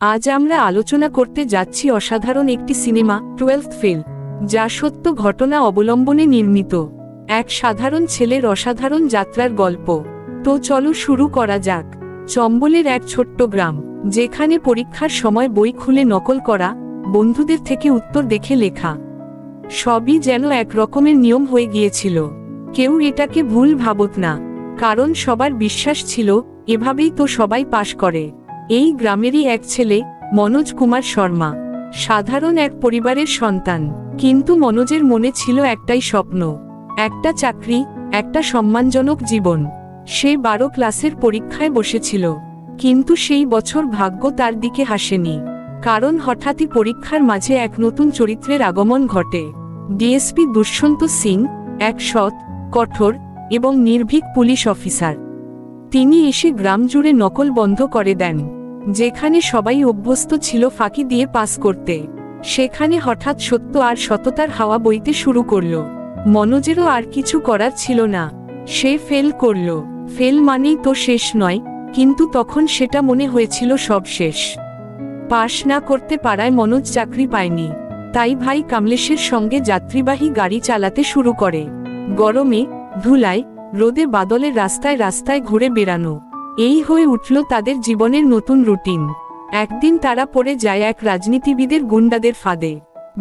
আজ আমরা আলোচনা করতে যাচ্ছি অসাধারণ একটি সিনেমা 12th ফেল, যা সত্য ঘটনা অবলম্বনে নির্মিত এক সাধারণ ছেলের অসাধারণ যাত্রার গল্প। তো চলো শুরু করা যাক। চম্বলের এক ছোট্ট গ্রাম, যেখানে পরীক্ষার সময় বই খুলে নকল করা, বন্ধুদের থেকে উত্তর দেখে লেখা, সবই যেন এক রকমের নিয়ম হয়ে গিয়েছিল। কেউ এটাকে ভুল ভাবত না, কারণ সবার বিশ্বাস ছিল এভাবেই তো সবাই পাশ করে। এই গ্রামেরই এক ছেলে, মনোজ কুমার শর্মা, সাধারণ এক পরিবারের সন্তান। কিন্তু মনোজের মনে ছিল একটাই স্বপ্ন, একটা চাকরি, একটা সম্মানজনক জীবন। সে 12 ক্লাসের পরীক্ষায় বসেছিল, কিন্তু সেই বছর ভাগ্য তার দিকে হাসেনি। কারণ হঠাৎই পরীক্ষার মাঝে এক নতুন চরিত্রের আগমন ঘটে। ডিএসপি দুষ্যন্ত সিং, এক সৎ, কঠোর এবং নির্ভীক পুলিশ অফিসার। তিনি এসে গ্রাম জুড়ে নকল বন্ধ করে দেন। যেখানে সবাই অভ্যস্ত ছিল ফাঁকি দিয়ে পাস করতে, সেখানে হঠাৎ সত্য আর সততার হাওয়া বইতে শুরু করল। মনোজেরও আর কিছু করার ছিল না, সে ফেল করল। ফেল মানেই তো শেষ নয়, কিন্তু তখন সেটা মনে হয়েছিল সব শেষ। পাশ না করতে পারায় মনোজ চাকরি পায়নি। তাই ভাই কামলেশের সঙ্গে যাত্রীবাহী গাড়ি চালাতে শুরু করে। গরমে, ধুলায়, রোদে বাদলের রাস্তায় রাস্তায় ঘুরে বেড়ানো, এই হয়ে উঠল তাদের জীবনের নতুন রুটিন। একদিন তারা পড়ে যায় এক রাজনীতিবিদের গুন্ডাদের ফাঁদে।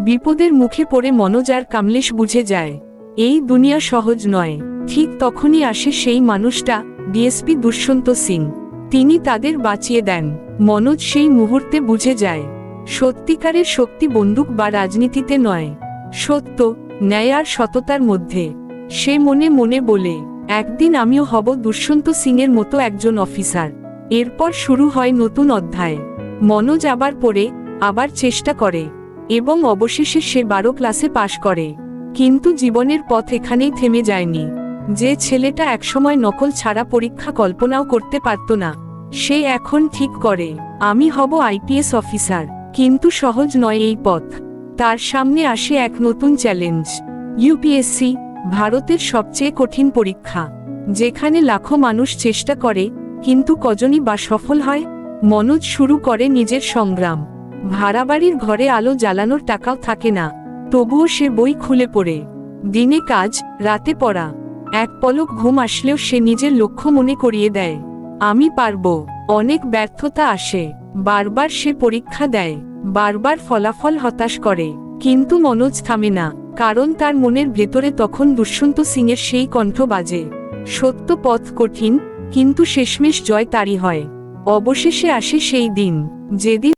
বিপদের মুখে পড়ে মনোজ আর কামলেশ বুঝে যায় এই দুনিয়া সহজ নয়। ঠিক তখনই আসে সেই মানুষটা, ডিএসপি দুষ্যন্ত সিং। তিনি তাদের বাঁচিয়ে দেন। মনোজ সেই মুহূর্তে বুঝে যায় সত্যিকারের শক্তি বন্দুক বা রাজনীতিতে নয়, সত্য, ন্যায় আর সততার মধ্যে। সে মনে মনে বলে, একদিন আমিও হব দুষ্যন্ত সিংয়ের মতো একজন অফিসার। এরপর শুরু হয় নতুন অধ্যায়। মনোজ আবার পড়ে, আবার চেষ্টা করে, এবং অবশেষে সে 12 ক্লাসে পাশ করে। কিন্তু জীবনের পথ এখানেই থেমে যায়নি। যে ছেলেটা একসময় নকল ছাড়া পরীক্ষা কল্পনাও করতে পারত না, সে এখন ঠিক করে, আমি হব আইপিএস অফিসার। কিন্তু সহজ নয় এই পথ। তার সামনে আসে এক নতুন চ্যালেঞ্জ, ইউপিএসসি, ভারতের সবচেয়ে কঠিন পরীক্ষা, যেখানে লাখো মানুষ চেষ্টা করে, কিন্তু কজনই বা সফল হয়। মনোজ শুরু করে নিজের সংগ্রাম। ভাড়াবাড়ির ঘরে আলো জ্বালানোর টাকাও থাকে না, তবুও সে বই খুলে পড়ে। দিনে কাজ, রাতে পড়া, এক পলক ঘুম আসলেও সে নিজের লক্ষ্য মনে করিয়ে দেয়, আমি পারব। অনেক ব্যর্থতা আসে, বারবার সে পরীক্ষা দেয়, বারবার ফলাফল হতাশ করে, কিন্তু মনোজ থামে না। কারণ তার মনের ভেতরে তখন দুষ্যন্ত সিংয়ের সেই কণ্ঠ বাজে, সত্য পথ কঠিন, কিন্তু শেষমেশ জয় তারই হয়। অবশেষে আসে সেই দিন, যেদিন